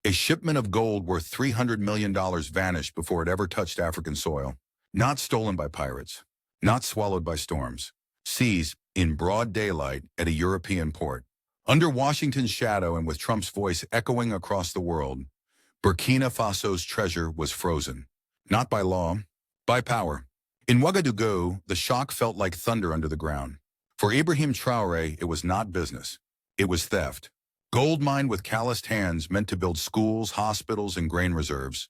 A shipment of gold worth $300 million vanished before it ever touched African soil. Not stolen by pirates, not swallowed by storms. Seized in broad daylight at a European port. Under Washington's shadow and with Trump's voice echoing across the world, Burkina Faso's treasure was frozen. Not by law, by power. In Ouagadougou, the shock felt like thunder under the ground. For Ibrahim Traoré, it was not business. It was theft. Gold mined with calloused hands meant to build schools, hospitals, and grain reserves,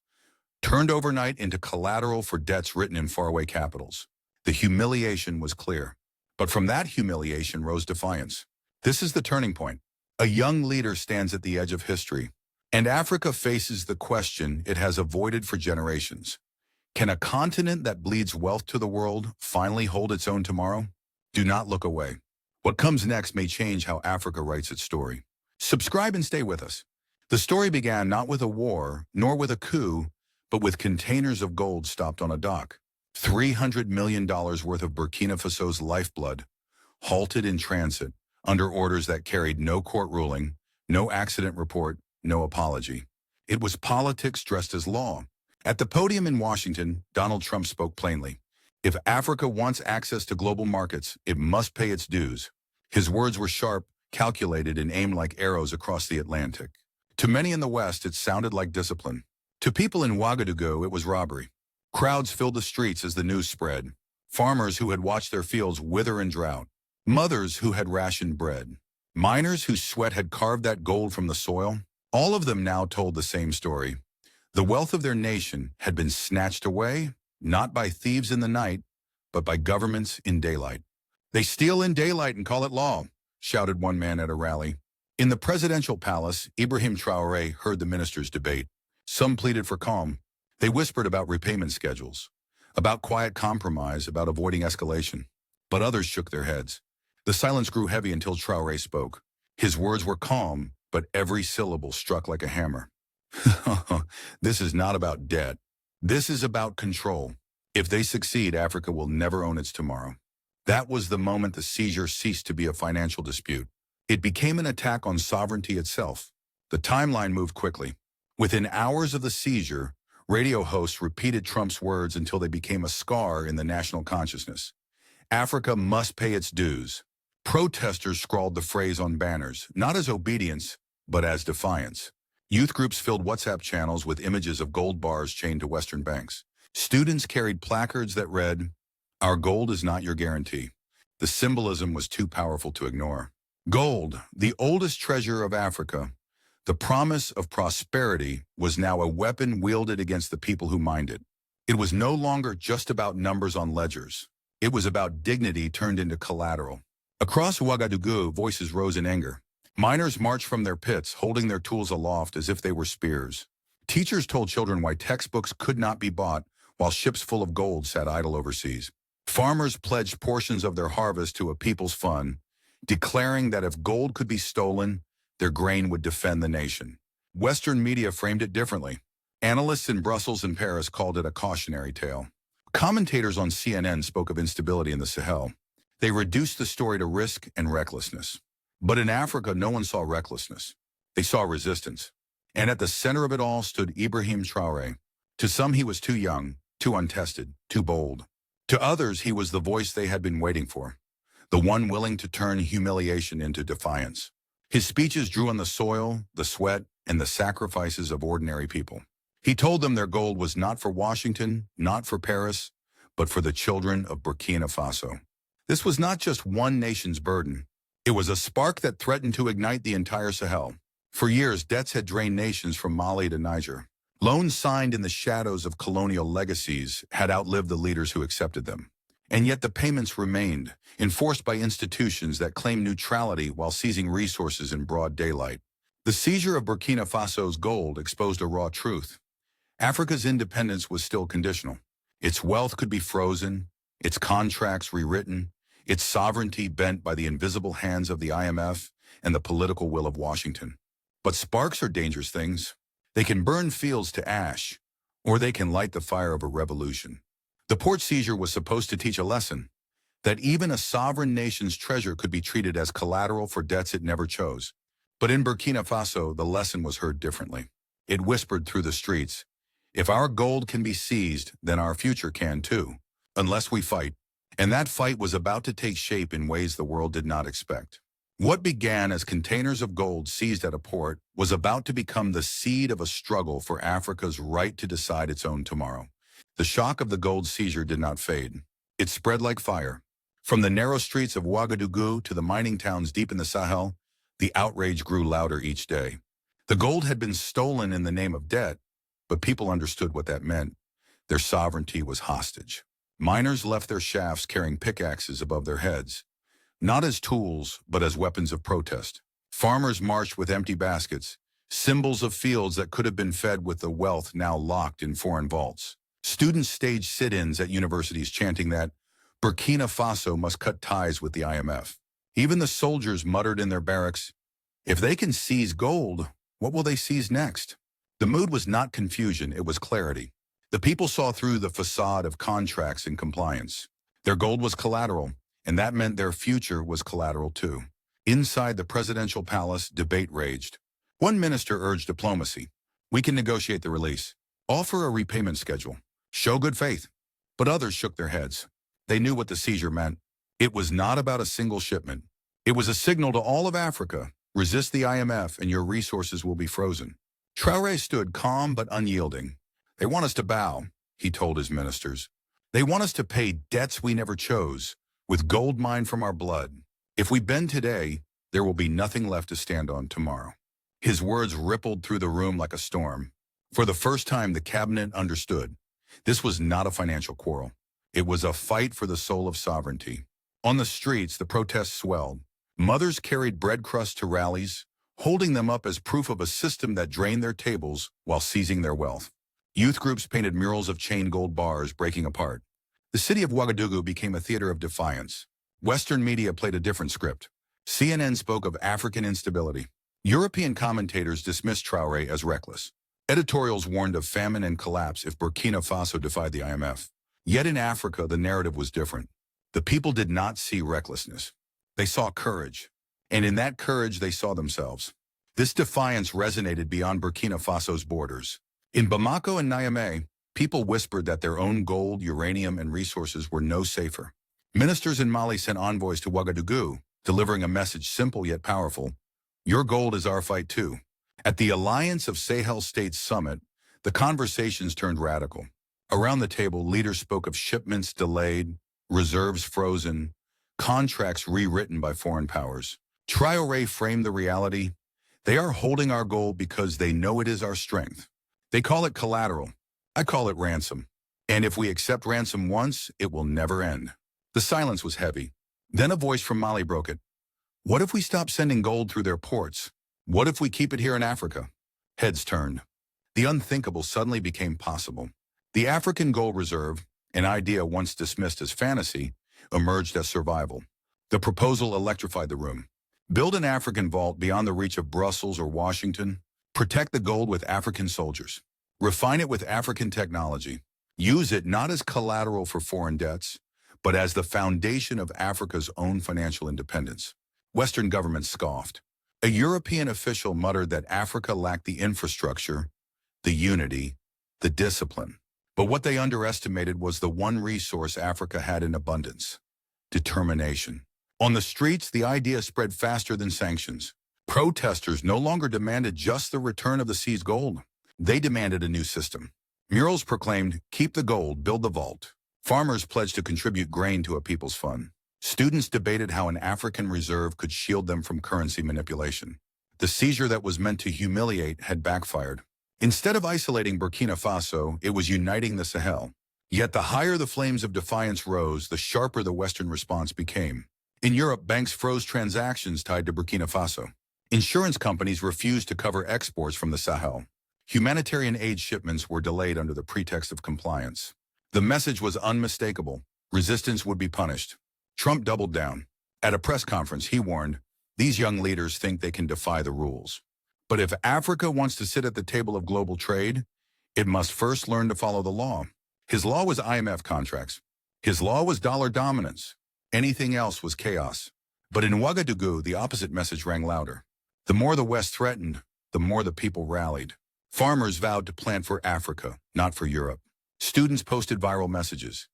turned overnight into collateral for debts written in faraway capitals. The humiliation was clear. But from that humiliation rose defiance. This is the turning point. A young leader stands at the edge of history, and Africa faces the question it has avoided for generations. Can a continent that bleeds wealth to the world finally hold its own tomorrow? Do not look away. What comes next may change how Africa writes its story. Subscribe and stay with us. The story began not with a war, nor with a coup, but with containers of gold stopped on a dock. $300 million worth of Burkina Faso's lifeblood, halted in transit, under orders that carried no court ruling, no accident report, no apology. It was politics dressed as law. At the podium in Washington, Donald Trump spoke plainly. If Africa wants access to global markets, it must pay its dues. His words were sharp, calculated, and aimed like arrows across the Atlantic. To many in the West, it sounded like discipline. To people in Ouagadougou, it was robbery. Crowds filled the streets as the news spread. Farmers who had watched their fields wither in drought. Mothers who had rationed bread. Miners whose sweat had carved that gold from the soil. All of them now told the same story. The wealth of their nation had been snatched away, not by thieves in the night, but by governments in daylight. They steal in daylight and call it law, shouted one man at a rally. In the presidential palace, Ibrahim Traoré heard the ministers debate. Some pleaded for calm. They whispered about repayment schedules, about quiet compromise, about avoiding escalation. But others shook their heads. The silence grew heavy until Traoré spoke. His words were calm, but every syllable struck like a hammer. This is not about debt. This is about control. If they succeed, Africa will never own its tomorrow. That was the moment the seizure ceased to be a financial dispute. It became an attack on sovereignty itself. The timeline moved quickly. Within hours of the seizure, radio hosts repeated Trump's words until they became a scar in the national consciousness. Africa must pay its dues. Protesters scrawled the phrase on banners, not as obedience, but as defiance. Youth groups filled WhatsApp channels with images of gold bars chained to Western banks. Students carried placards that read, "Our gold is not your guarantee." The symbolism was too powerful to ignore. Gold, the oldest treasure of Africa, the promise of prosperity, was now a weapon wielded against the people who mined it. It was no longer just about numbers on ledgers. It was about dignity turned into collateral. Across Ouagadougou, voices rose in anger. Miners marched from their pits, holding their tools aloft as if they were spears. Teachers told children why textbooks could not be bought while ships full of gold sat idle overseas. Farmers pledged portions of their harvest to a people's fund, declaring that if gold could be stolen, their grain would defend the nation. Western media framed it differently. Analysts in Brussels and Paris called it a cautionary tale. Commentators on CNN spoke of instability in the Sahel. They reduced the story to risk and recklessness. But in Africa, no one saw recklessness. They saw resistance. And at the center of it all stood Ibrahim Traoré. To some, he was too young, too untested, too bold. To others, he was the voice they had been waiting for, the one willing to turn humiliation into defiance. His speeches drew on the soil, the sweat, and the sacrifices of ordinary people. He told them their gold was not for Washington, not for Paris, but for the children of Burkina Faso. This was not just one nation's burden. It was a spark that threatened to ignite the entire Sahel. For years, debts had drained nations from Mali to Niger. Loans signed in the shadows of colonial legacies had outlived the leaders who accepted them. And yet the payments remained, enforced by institutions that claimed neutrality while seizing resources in broad daylight. The seizure of Burkina Faso's gold exposed a raw truth. Africa's independence was still conditional. Its wealth could be frozen, its contracts rewritten, its sovereignty bent by the invisible hands of the IMF and the political will of Washington. But sparks are dangerous things. They can burn fields to ash, or they can light the fire of a revolution. The port seizure was supposed to teach a lesson, that even a sovereign nation's treasure could be treated as collateral for debts it never chose. But in Burkina Faso, the lesson was heard differently. It whispered through the streets, if our gold can be seized, then our future can too, unless we fight. And that fight was about to take shape in ways the world did not expect. What began as containers of gold seized at a port was about to become the seed of a struggle for Africa's right to decide its own tomorrow. The shock of the gold seizure did not fade. It spread like fire. From the narrow streets of Ouagadougou to the mining towns deep in the Sahel, the outrage grew louder each day. The gold had been stolen in the name of debt, but people understood what that meant. Their sovereignty was hostage. Miners left their shafts carrying pickaxes above their heads, not as tools, but as weapons of protest. Farmers marched with empty baskets, symbols of fields that could have been fed with the wealth now locked in foreign vaults. Students staged sit-ins at universities chanting that Burkina Faso must cut ties with the IMF. Even the soldiers muttered in their barracks, if they can seize gold, what will they seize next? The mood was not confusion, it was clarity. The people saw through the facade of contracts and compliance. Their gold was collateral, and that meant their future was collateral too. Inside the presidential palace, debate raged. One minister urged diplomacy. We can negotiate the release. Offer a repayment schedule. Show good faith. But others shook their heads. They knew what the seizure meant. It was not about a single shipment. It was a signal to all of Africa. Resist the IMF and your resources will be frozen. Traore stood calm but unyielding. They want us to bow, he told his ministers. They want us to pay debts we never chose, with gold mined from our blood. If we bend today, there will be nothing left to stand on tomorrow. His words rippled through the room like a storm. For the first time, the cabinet understood. This was not a financial quarrel. It was a fight for the soul of sovereignty. On the streets, the protests swelled. Mothers carried bread crusts to rallies, holding them up as proof of a system that drained their tables while seizing their wealth. Youth groups painted murals of chain gold bars breaking apart. The city of Ouagadougou became a theater of defiance. Western media played a different script. CNN spoke of African instability. European commentators dismissed Traoré as reckless. Editorials warned of famine and collapse if Burkina Faso defied the IMF. Yet in Africa, the narrative was different. The people did not see recklessness. They saw courage. And in that courage, they saw themselves. This defiance resonated beyond Burkina Faso's borders. In Bamako and Niamey, people whispered that their own gold, uranium, and resources were no safer. Ministers in Mali sent envoys to Ouagadougou, delivering a message simple yet powerful. Your gold is our fight too. At the Alliance of Sahel States Summit, the conversations turned radical. Around the table, leaders spoke of shipments delayed, reserves frozen, contracts rewritten by foreign powers. Traoré framed the reality. They are holding our gold because they know it is our strength. They call it collateral. I call it ransom. And if we accept ransom once, it will never end. The silence was heavy. Then a voice from Mali broke it. What if we stop sending gold through their ports? What if we keep it here in Africa? Heads turned. The unthinkable suddenly became possible. The African Gold Reserve, an idea once dismissed as fantasy, emerged as survival. The proposal electrified the room. Build an African vault beyond the reach of Brussels or Washington. Protect the gold with African soldiers. Refine it with African technology. Use it not as collateral for foreign debts, but as the foundation of Africa's own financial independence. Western governments scoffed. A European official muttered that Africa lacked the infrastructure, the unity, the discipline. But what they underestimated was the one resource Africa had in abundance: determination. On the streets, the idea spread faster than sanctions. Protesters no longer demanded just the return of the seized gold. They demanded a new system. Murals proclaimed, keep the gold, build the vault. Farmers pledged to contribute grain to a people's fund. Students debated how an African reserve could shield them from currency manipulation. The seizure that was meant to humiliate had backfired. Instead of isolating Burkina Faso, it was uniting the Sahel. Yet the higher the flames of defiance rose, the sharper the Western response became. In Europe, banks froze transactions tied to Burkina Faso. Insurance companies refused to cover exports from the Sahel. Humanitarian aid shipments were delayed under the pretext of compliance. The message was unmistakable. Resistance would be punished. Trump doubled down. At a press conference, he warned, these young leaders think they can defy the rules. But if Africa wants to sit at the table of global trade, it must first learn to follow the law. His law was IMF contracts. His law was dollar dominance. Anything else was chaos. But in Ouagadougou, the opposite message rang louder. The more the West threatened, the more the people rallied. Farmers vowed to plant for Africa, not for Europe. Students posted viral messages.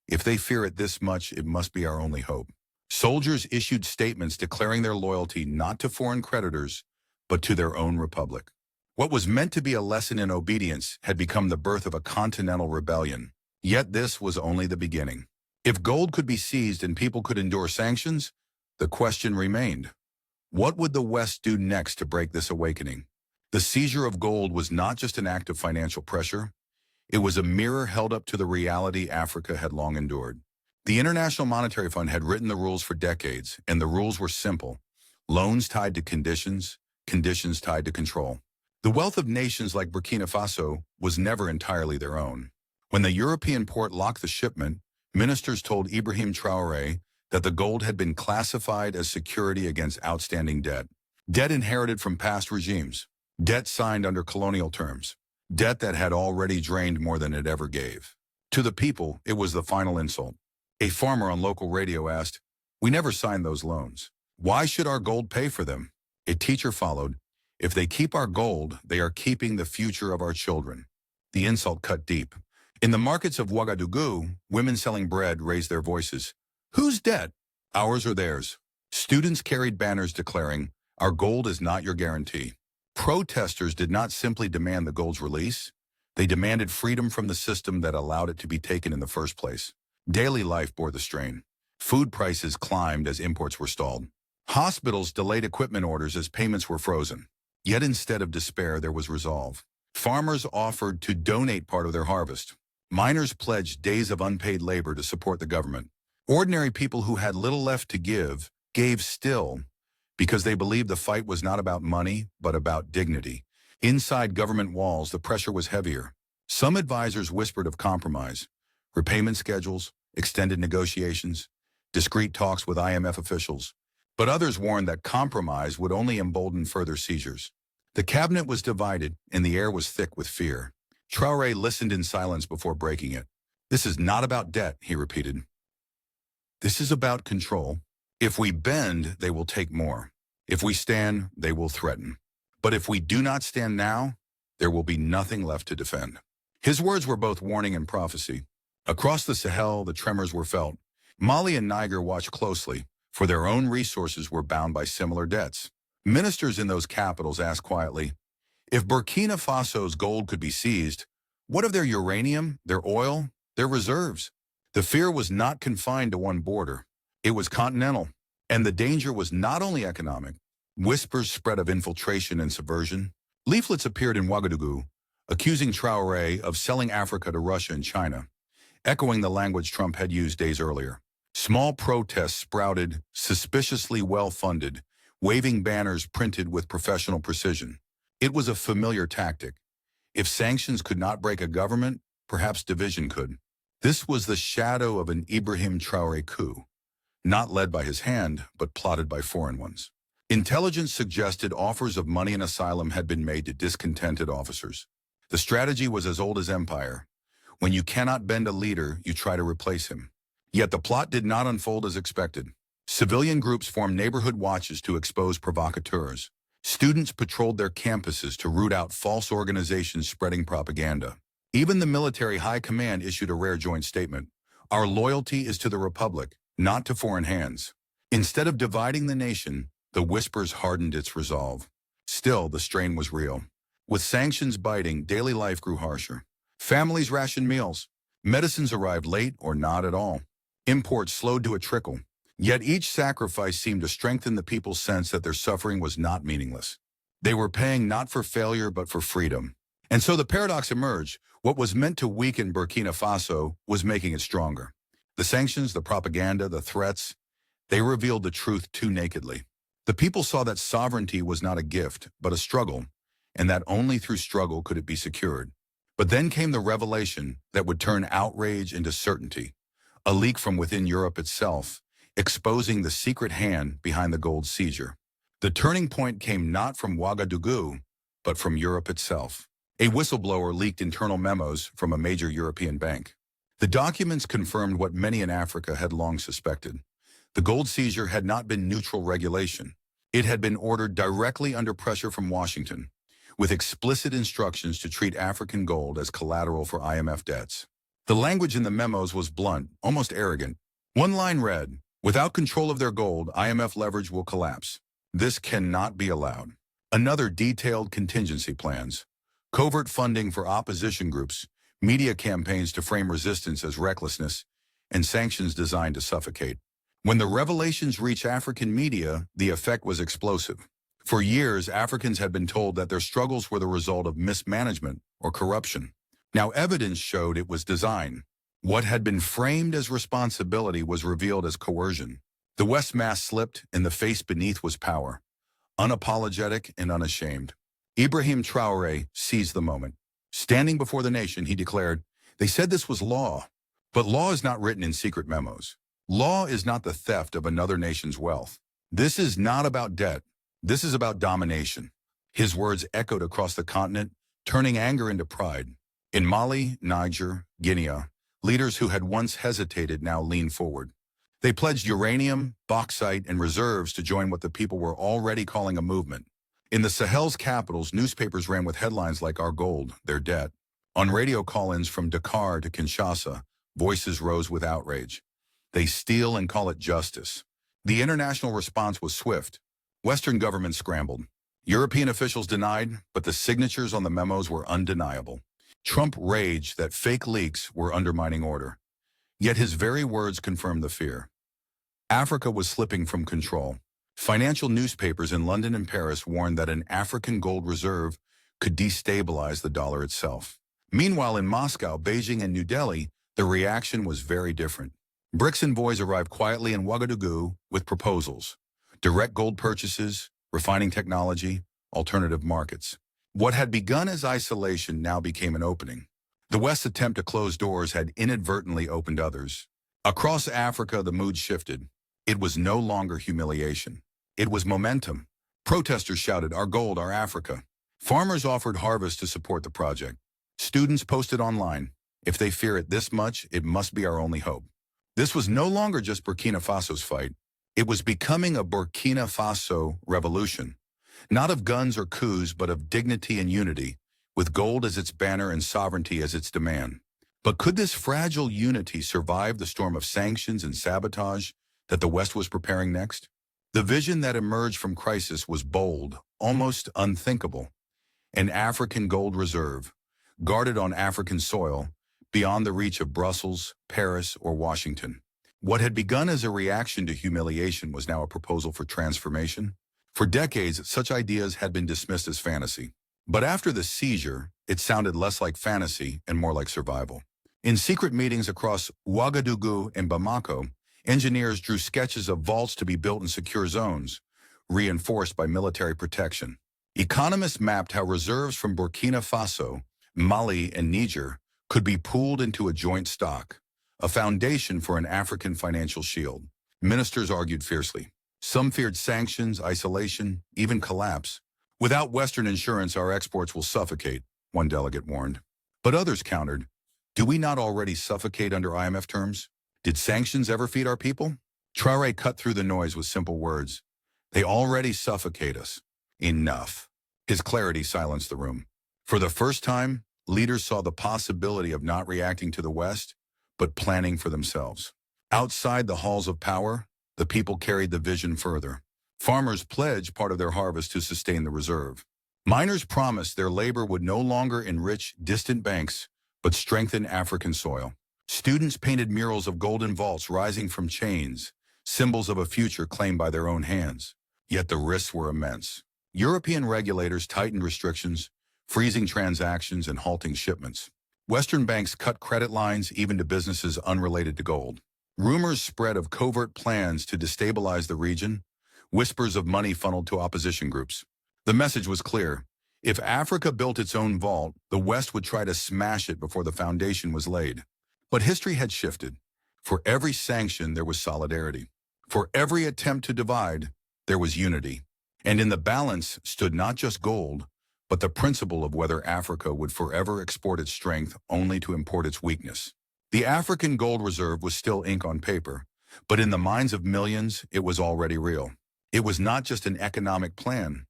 If they fear it this much, it must be our only hope. Soldiers issued statements declaring their loyalty not to foreign creditors, but to their own republic. What was meant to be a lesson in obedience had become the birth of a continental rebellion. Yet this was only the beginning. If gold could be seized and people could endure sanctions, the question remained. What would the West do next to break this awakening? The seizure of gold was not just an act of financial pressure. It was a mirror held up to the reality Africa had long endured. The International Monetary Fund had written the rules for decades, and the rules were simple. Loans tied to conditions, conditions tied to control. The wealth of nations like Burkina Faso was never entirely their own. When the European port locked the shipment, ministers told Ibrahim Traoré that the gold had been classified as security against outstanding debt. Debt inherited from past regimes. Debt signed under colonial terms. Debt that had already drained more than it ever gave. To the people, it was the final insult. A farmer on local radio asked, "We never signed those loans. Why should our gold pay for them?" A teacher followed, "If they keep our gold, they are keeping the future of our children." The insult cut deep. In the markets of Ouagadougou, women selling bread raised their voices. "Whose debt? Ours or theirs?" Students carried banners declaring, "Our gold is not your guarantee." Protesters did not simply demand the gold's release. They demanded freedom from the system that allowed it to be taken in the first place. Daily life bore the strain. Food prices climbed as imports were stalled. Hospitals delayed equipment orders as payments were frozen. Yet instead of despair, there was resolve. Farmers offered to donate part of their harvest. Miners pledged days of unpaid labor to support the government. Ordinary people who had little left to give, gave still, because they believed the fight was not about money, but about dignity. Inside government walls, the pressure was heavier. Some advisors whispered of compromise, repayment schedules, extended negotiations, discreet talks with IMF officials. But others warned that compromise would only embolden further seizures. The cabinet was divided, and the air was thick with fear. Traoré listened in silence before breaking it. "This is not about debt," he repeated. "This is about control. If we bend, they will take more. If we stand, they will threaten. But if we do not stand now, there will be nothing left to defend." His words were both warning and prophecy. Across the Sahel, the tremors were felt. Mali and Niger watched closely, for their own resources were bound by similar debts. Ministers in those capitals asked quietly, if Burkina Faso's gold could be seized, what of their uranium, their oil, their reserves? The fear was not confined to one border. It was continental, and the danger was not only economic. Whispers spread of infiltration and subversion. Leaflets appeared in Ouagadougou, accusing Traoré of selling Africa to Russia and China, echoing the language Trump had used days earlier. Small protests sprouted, suspiciously well-funded, waving banners printed with professional precision. It was a familiar tactic. If sanctions could not break a government, perhaps division could. This was the shadow of an Ibrahim Traoré coup, not led by his hand, but plotted by foreign ones. Intelligence suggested offers of money and asylum had been made to discontented officers. The strategy was as old as empire. When you cannot bend a leader, you try to replace him. Yet the plot did not unfold as expected. Civilian groups formed neighborhood watches to expose provocateurs. Students patrolled their campuses to root out false organizations spreading propaganda. Even the military high command issued a rare joint statement. Our loyalty is to the Republic, not to foreign hands. Instead of dividing the nation, the whispers hardened its resolve. Still, the strain was real. With sanctions biting, daily life grew harsher. Families rationed meals. Medicines arrived late or not at all. Imports slowed to a trickle. Yet each sacrifice seemed to strengthen the people's sense that their suffering was not meaningless. They were paying not for failure but for freedom. And so the paradox emerged. What was meant to weaken Burkina Faso was making it stronger. The sanctions, the propaganda, the threats, they revealed the truth too nakedly. The people saw that sovereignty was not a gift, but a struggle, and that only through struggle could it be secured. But then came the revelation that would turn outrage into certainty, a leak from within Europe itself, exposing the secret hand behind the gold seizure. The turning point came not from Ouagadougou, but from Europe itself. A whistleblower leaked internal memos from a major European bank. The documents confirmed what many in Africa had long suspected. The gold seizure had not been neutral regulation. It had been ordered directly under pressure from Washington. with explicit instructions to treat African gold as collateral for IMF debts. The language in the memos was blunt, almost arrogant. One line read, "Without control of their gold, IMF leverage will collapse. This cannot be allowed." Another detailed contingency plans, covert funding for opposition groups, media campaigns to frame resistance as recklessness, and sanctions designed to suffocate. When the revelations reached African media, the effect was explosive. For years, Africans had been told that their struggles were the result of mismanagement or corruption. Now evidence showed it was design. What had been framed as responsibility was revealed as coercion. The West mask slipped, and the face beneath was power. Unapologetic and unashamed. Ibrahim Traoré seized the moment. Standing before the nation, he declared, "They said this was law. But law is not written in secret memos. Law is not the theft of another nation's wealth. This is not about debt. This is about domination." His words echoed across the continent, turning anger into pride. In Mali, Niger, Guinea, leaders who had once hesitated now leaned forward. They pledged uranium, bauxite, and reserves to join what the people were already calling a movement. In the Sahel's capitals, newspapers ran with headlines like "Our gold, their debt." On radio call-ins from Dakar to Kinshasa, voices rose with outrage. "They steal and call it justice." The international response was swift. Western governments scrambled. European officials denied, but the signatures on the memos were undeniable. Trump raged that fake leaks were undermining order. Yet his very words confirmed the fear. Africa was slipping from control. Financial newspapers in London and Paris warned that an African gold reserve could destabilize the dollar itself. Meanwhile, in Moscow, Beijing, and New Delhi, the reaction was very different. BRICS envoys arrived quietly in Ouagadougou with proposals: direct gold purchases, refining technology, alternative markets. What had begun as isolation now became an opening. The West's attempt to close doors had inadvertently opened others. Across Africa, the mood shifted. It was no longer humiliation. It was momentum. Protesters shouted, "Our gold, our Africa." Farmers offered harvest to support the project. Students posted online, "If they fear it this much, it must be our only hope." This was no longer just Burkina Faso's fight. It was becoming a Burkina Faso revolution. Not of guns or coups, but of dignity and unity, with gold as its banner and sovereignty as its demand. But could this fragile unity survive the storm of sanctions and sabotage that the West was preparing next? The vision that emerged from crisis was bold, almost unthinkable. An African gold reserve, guarded on African soil, beyond the reach of Brussels, Paris, or Washington. What had begun as a reaction to humiliation was now a proposal for transformation. For decades, such ideas had been dismissed as fantasy. But after the seizure, it sounded less like fantasy and more like survival. In secret meetings across Ouagadougou and Bamako, engineers drew sketches of vaults to be built in secure zones, reinforced by military protection. Economists mapped how reserves from Burkina Faso, Mali, and Niger could be pooled into a joint stock, a foundation for an African financial shield. Ministers argued fiercely. Some feared sanctions, isolation, even collapse. "Without Western insurance, our exports will suffocate," one delegate warned. But others countered, "Do we not already suffocate under IMF terms? Did sanctions ever feed our people?" Traore cut through the noise with simple words. "They already suffocate us. Enough." His clarity silenced the room. For the first time, leaders saw the possibility of not reacting to the West, but planning for themselves. Outside the halls of power, the people carried the vision further. Farmers pledged part of their harvest to sustain the reserve. Miners promised their labor would no longer enrich distant banks, but strengthen African soil. Students painted murals of golden vaults rising from chains, symbols of a future claimed by their own hands. Yet the risks were immense. European regulators tightened restrictions, freezing transactions and halting shipments. Western banks cut credit lines even to businesses unrelated to gold. Rumors spread of covert plans to destabilize the region, whispers of money funneled to opposition groups. The message was clear. If Africa built its own vault, the West would try to smash it before the foundation was laid. But history had shifted. For every sanction, there was solidarity. For every attempt to divide, there was unity. And in the balance stood not just gold, but the principle of whether Africa would forever export its strength only to import its weakness. The African gold reserve was still ink on paper, but in the minds of millions, it was already real. It was not just an economic plan.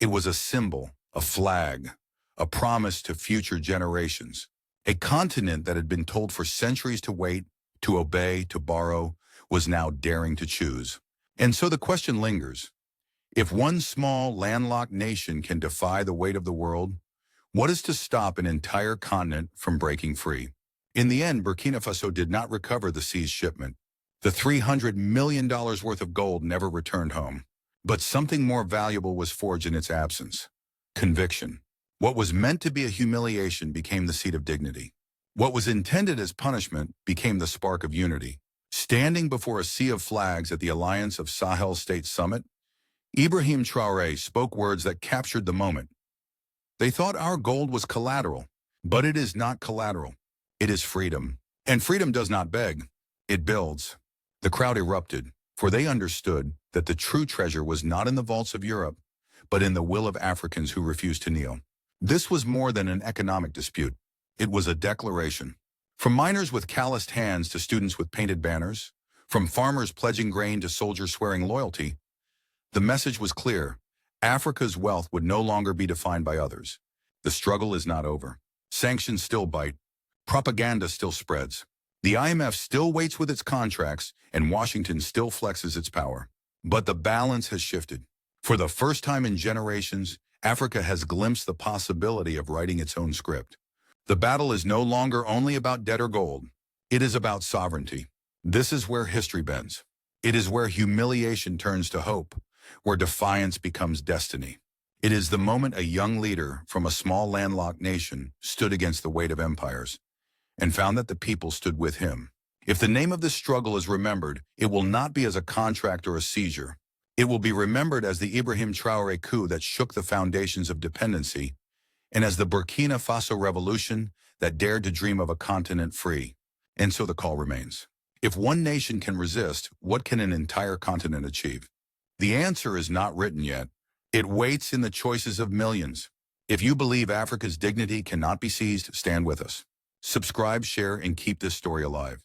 It was a symbol, a flag, a promise to future generations. A continent that had been told for centuries to wait, to obey, to borrow, was now daring to choose. And so the question lingers. If one small, landlocked nation can defy the weight of the world, what is to stop an entire continent from breaking free? In the end, Burkina Faso did not recover the seized shipment. The $300 million worth of gold never returned home. But something more valuable was forged in its absence. Conviction. What was meant to be a humiliation became the seat of dignity. What was intended as punishment became the spark of unity. Standing before a sea of flags at the Alliance of Sahel States Summit, Ibrahim Traoré spoke words that captured the moment. They thought our gold was collateral, but it is not collateral. It is freedom. And freedom does not beg, it builds. The crowd erupted, for they understood that the true treasure was not in the vaults of Europe, but in the will of Africans who refused to kneel. This was more than an economic dispute. It was a declaration. From miners with calloused hands to students with painted banners, from farmers pledging grain to soldiers swearing loyalty, the message was clear. Africa's wealth would no longer be defined by others. The struggle is not over. Sanctions still bite. Propaganda still spreads. The IMF still waits with its contracts, and Washington still flexes its power. But the balance has shifted. For the first time in generations, Africa has glimpsed the possibility of writing its own script. The battle is no longer only about debt or gold. It is about sovereignty. This is where history bends. It is where humiliation turns to hope, where defiance becomes destiny. It is the moment a young leader from a small landlocked nation stood against the weight of empires and found that the people stood with him. If the name of this struggle is remembered, it will not be as a contract or a seizure. It will be remembered as the Ibrahim Traoré coup that shook the foundations of dependency, and as the Burkina Faso revolution that dared to dream of a continent free. And so the call remains. If one nation can resist, what can an entire continent achieve? The answer is not written yet. It waits in the choices of millions. If you believe Africa's dignity cannot be seized, stand with us. Subscribe, share, and keep this story alive.